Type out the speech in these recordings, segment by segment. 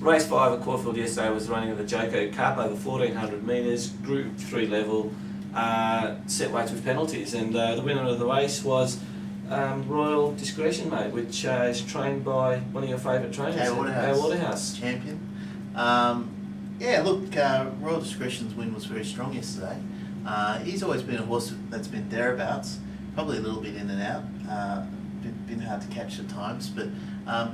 Race 5 at Caulfield yesterday was running at the JAYCO Cup over 1400 metres, Group 3 level, set weights with penalties, and the winner of the race was Royal Discretion, mate, which is trained by one of your favourite trainers, Jay Waterhouse. Champion. Yeah, look, Royal Discretion's win was very strong yesterday. He's always been a horse that's been thereabouts, probably a little bit in and out, been hard to catch at times, but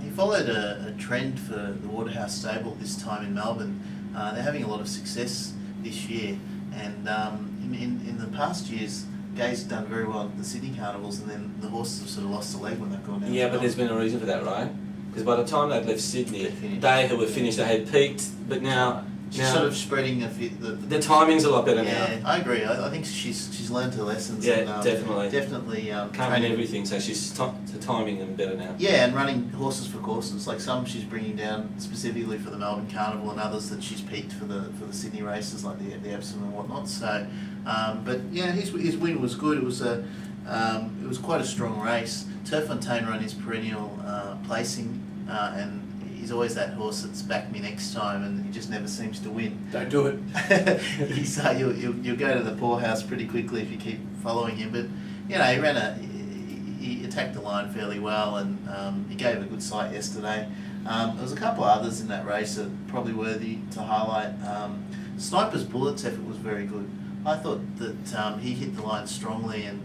he followed a trend for the Waterhouse stable this time in Melbourne. They're having a lot of success this year, and in the past years, Gay's done very well at the Sydney carnivals, and then the horses have sort of lost a leg when they've gone down. Yeah, but there's been a reason for that, right? Because by the time they'd left Sydney, they who were finished, they had peaked, but now sort of spreading the timing's a lot better now. Yeah, I agree. I think she's learned her lessons. Yeah, and, definitely. Can't win everything, so she's the timing them better now. Yeah, and running horses for courses. Like some she's bringing down specifically for the Melbourne Carnival, and others that she's peaked for the Sydney races, like the Epsom and whatnot. So, but yeah, his win was good. It was quite a strong race. Turfontaine ran his perennial placing, and he's always that horse that's back me next time, and he just never seems to win. Don't do it. You'll go to the poorhouse pretty quickly if you keep following him. But you know, he attacked the line fairly well, and he gave a good sight yesterday. There was a couple of others in that race that are probably worthy to highlight. Sniper's Bullet's effort was very good. I thought that he hit the line strongly, and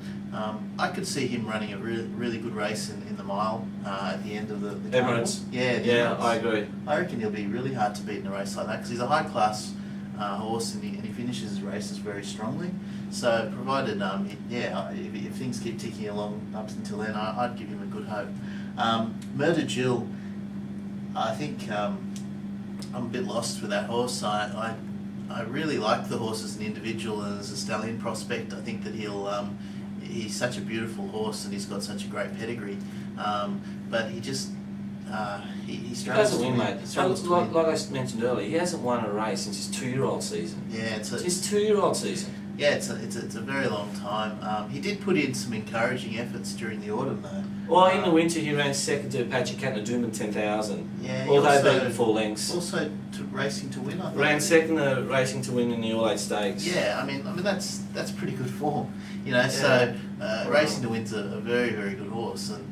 I could see him running a really good race in the mile at the end of the Emirates. Yeah, I agree. I reckon he'll be really hard to beat in a race like that, because he's a high class horse, and he finishes his races very strongly. So provided if things keep ticking along up until then, I'd give him a good hope. Murder Jill, I think I'm a bit lost with that horse. I really like the horse as an individual and as a stallion prospect. I think that he's such a beautiful horse, and he's got such a great pedigree. But he just he struggles to win, mate. Like I mentioned earlier, he hasn't won a race since his 2-year-old season. Yeah, it's his 2-year-old season. Yeah, it's a very long time. He did put in some encouraging efforts during the autumn, though. Well, in the winter he ran second to Apache Cat and Doom 10,000. Yeah, although beaten 4 lengths. Also racing to win, I think. Ran second to Racing to Win in the All-8 Stakes. Yeah, I mean that's pretty good form, you know. Yeah. So Racing to Win's a very, very good horse, and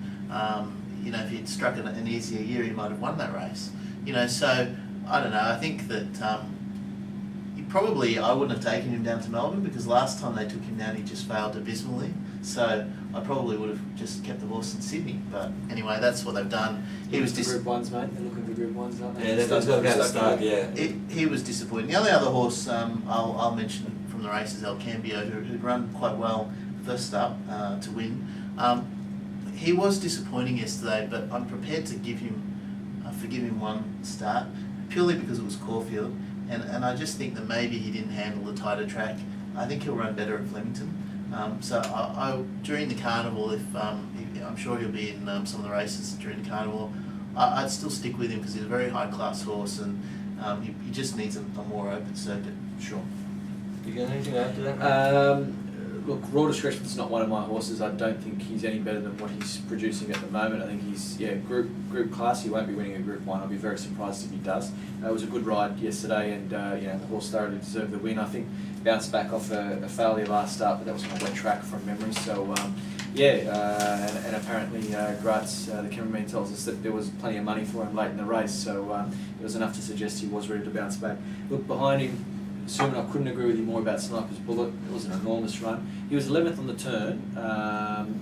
you know, if he'd struck an easier year, he might have won that race. You know, so I don't know. I think that I wouldn't have taken him down to Melbourne, because last time they took him down, he just failed abysmally. So I probably would have just kept the horse in Sydney. But anyway, that's what they've done. He was Group 1s, mate. They're looking for Group 1s, aren't they? Yeah, they've got to go to start. Yeah. He was disappointing. The only other horse I'll mention from the race is El Cambio, who'd run quite well first up to win. He was disappointing yesterday, but I'm prepared to forgive him one start, purely because it was Caulfield. And I just think that maybe he didn't handle the tighter track. I think he'll run better at Flemington. So I during the carnival, if I'm sure he'll be in some of the races during the carnival, I'd still stick with him, because he's a very high class horse, and he just needs a more open circuit. Sure. You got anything to add to that? Look, Royal Discretion's not one of my horses. I don't think he's any better than what he's producing at the moment. I think he's group class. He won't be winning a Group 1. I'll be very surprised if he does. It was a good ride yesterday, and the horse thoroughly deserved the win. I think bounced back off a failure last start, but that was on a wet track from memory. So and apparently Gratz, the cameraman, tells us that there was plenty of money for him late in the race. So it was enough to suggest he was ready to bounce back. Look behind him. Assuming I couldn't agree with you more about Sniper's Bullet. It was an enormous run. He was 11th on the turn,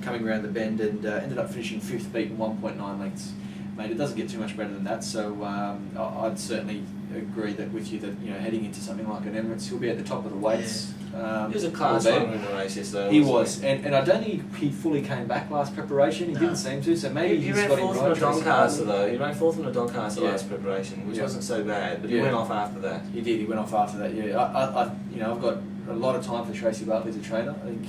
coming around the bend, and ended up finishing 5th, beaten 1.9 lengths. Mate, it doesn't get too much better than that. So I'd certainly agree with you that, you know, heading into something like an Emirates, he'll be at the top of the weights. He was a class runner in the race yesterday. He was, and I don't think he fully came back last preparation. He didn't seem to, so maybe he ran fourth in a Doncaster though. He ran fourth in a Doncaster last preparation, which wasn't so bad, but he went off after that. He did. He went off after that. Yeah, I've got a lot of time for Tracy Bartley as a trainer. I think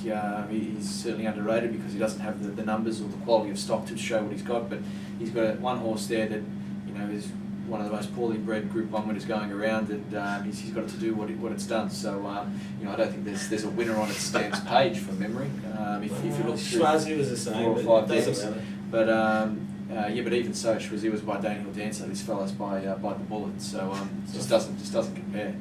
he's certainly underrated, because he doesn't have the numbers or the quality of stock to show what he's got. But he's got one horse there that, you know, is one of the most poorly bred Group 1 winners going around, and he's got to do what it's done. So I don't think there's a winner on its stamps page from memory. If you look through Schwarzy was the same, 4 or 5 but it doesn't decks. matter. But Yeah, but even so, Shwazi was by Daniel Dancer. This fella's by the Bullet, so just doesn't compare.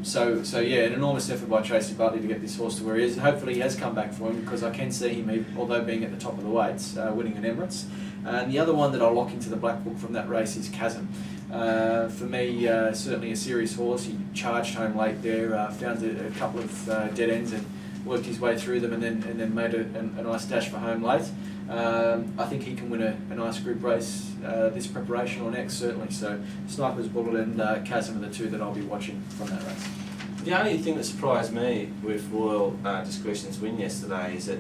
So yeah, an enormous effort by Tracy Bartley to get this horse to where he is, and hopefully he has come back for him, because I can see him, although being at the top of the weights, winning an Emirates. And the other one that I'll lock into the black book from that race is Chasm. For me, certainly a serious horse. He charged home late there, found a couple of dead ends and worked his way through them, and then made a nice dash for home late. I think he can win a nice group race this preparation or next, certainly. So Sniper's Bullet and Chasm are the two that I'll be watching from that race. The only thing that surprised me with Royal Discretion's win yesterday is that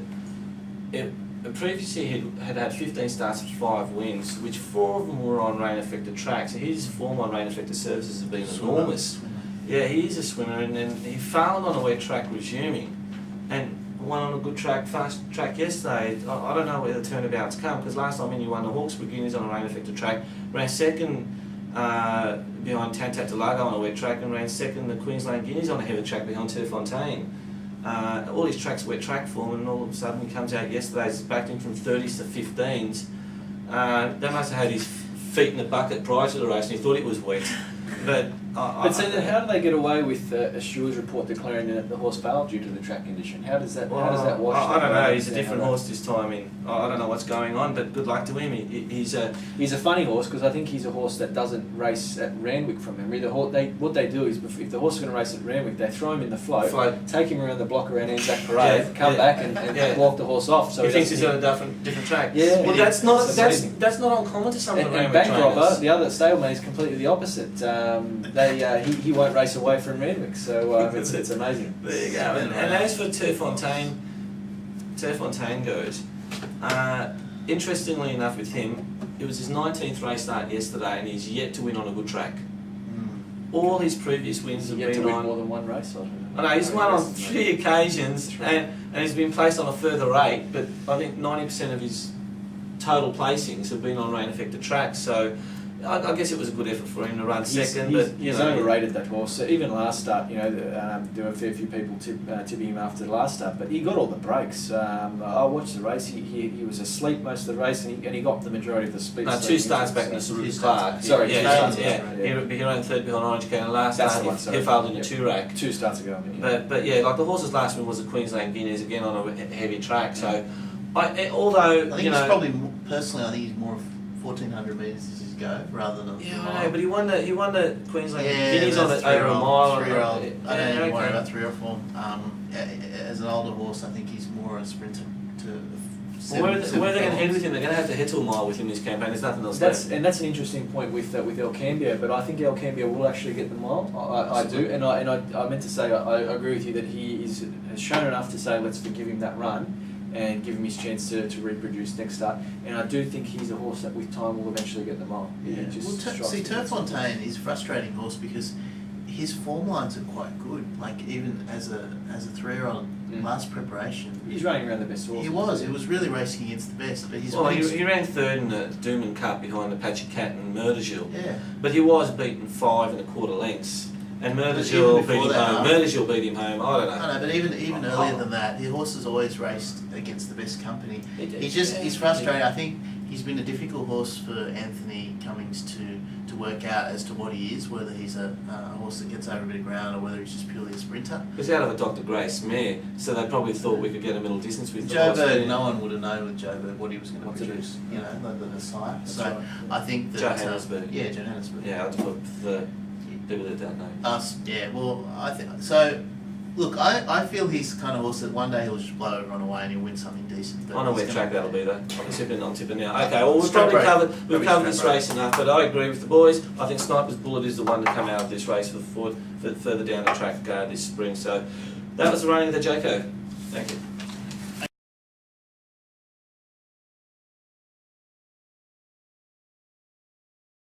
previously he had 15 starts and 5 wins, which 4 of them were on rain-affected tracks. So his form on rain-affected surfaces has been enormous. Yeah, he is a swimmer, and then he failed on a wet track resuming, and won on a good track, fast track yesterday. I don't know where the turnabout's come, because last time he won the Hawkesbury Guineas on a rain-affected track, ran second behind Tantat Delago on a wet track, and ran second the Queensland Guineas on a heavy track behind Terrefontaine. All his tracks wet track form, and all of a sudden he comes out yesterday, he's backed in from 30s to 15s. They must have had his feet in the bucket prior to the race, and he thought it was wet. But so then how do they get away with a steward's report declaring that the horse failed due to the track condition? How does that wash? I don't know. He's a different horse this time. I don't know what's going on, but good luck to him. He's a funny horse, because I think he's a horse that doesn't race at Randwick from memory. What they do is, if the horse is going to race at Randwick, they throw him in the float, take him around the block around Anzac Parade, come back and walk the horse off. So he thinks he's on a different track. Yeah, well, that's not uncommon to some of the Randwick Bank trainers. Robber, the other stablemate, is completely the opposite. He won't race away from Randwick, so it's amazing. There you go. And as for Terrefontaine goes, interestingly enough with him, it was his 19th race start yesterday, and he's yet to win on a good track. All his previous wins have been on more than one race. I know he's won on 3 occasions, and he's been placed on a further 8. But I think 90% of his total placings have been on rain-affected tracks. So I guess it was a good effort for him to run second. He's overrated, that horse. So even last start, there were a fair few people tipping him after the last start, but he got all the breaks. I watched the race. He was asleep most of the race, and he got the majority of the speed. No, 2 starts back in the Sarup Clark. Sorry, he ran third behind Orange County last start. He failed in a 2 rack. 2 starts ago. But yeah, like the horse's last win was the Queensland Guineas again on a heavy track. So, although I think he's probably personally, I think he's more of 1400 metres is his go rather than. Yeah, I know, but he won the Queensland Guineas on it over a mile. I don't need to worry about 3 or 4. As an older horse, I think he's more a sprinter to. Where are they going to head with him? They're going to have to head to a mile with him this campaign. There's nothing else. That's an interesting point with El Cambio, but I think El Cambio will actually get the mile. I do, and I meant to say I agree with you that he has shown enough to say let's forgive him that run and give him his chance to reproduce next start. And I do think he's a horse that with time will eventually get the mile. Yeah. Terrefontaine is a frustrating horse because his form lines are quite good. Like even as a 3-year-old last preparation, he's running around the best horse. He was really racing against the best. But he ran 3rd in the Dooman Cup behind Apache Cat and Murdergill. Yeah. But he was beaten 5 1/4 lengths. And Murdergill beat him home. Murdergill beat him home. I don't know. I know, but even earlier than that, the horse has always raced against the best company. He's frustrating. I think he's been a difficult horse for Anthony Cummings to work out as to what he is, whether he's a horse that gets over a bit of ground or whether he's just purely a sprinter. He was out of a Dr. Grace mare, so they probably thought we could get a middle distance with Joe Bird. No one would have known with Joe Bird what he was going to produce. The sire. So right. I think that Johannesburg. Johannesburg. Yeah, for the people that don't know. Us, yeah. Well, I think so. Look, I feel he's the kind of horse that one day he'll just blow everyone away and he'll win something decent. On a wet track that'll be though. I'm tipping now. Okay, well we've covered this race enough, but I agree with the boys. I think Sniper's Bullet is the one to come out of this race for further down the track this spring. So that was the running of the JAYCO. Thank you.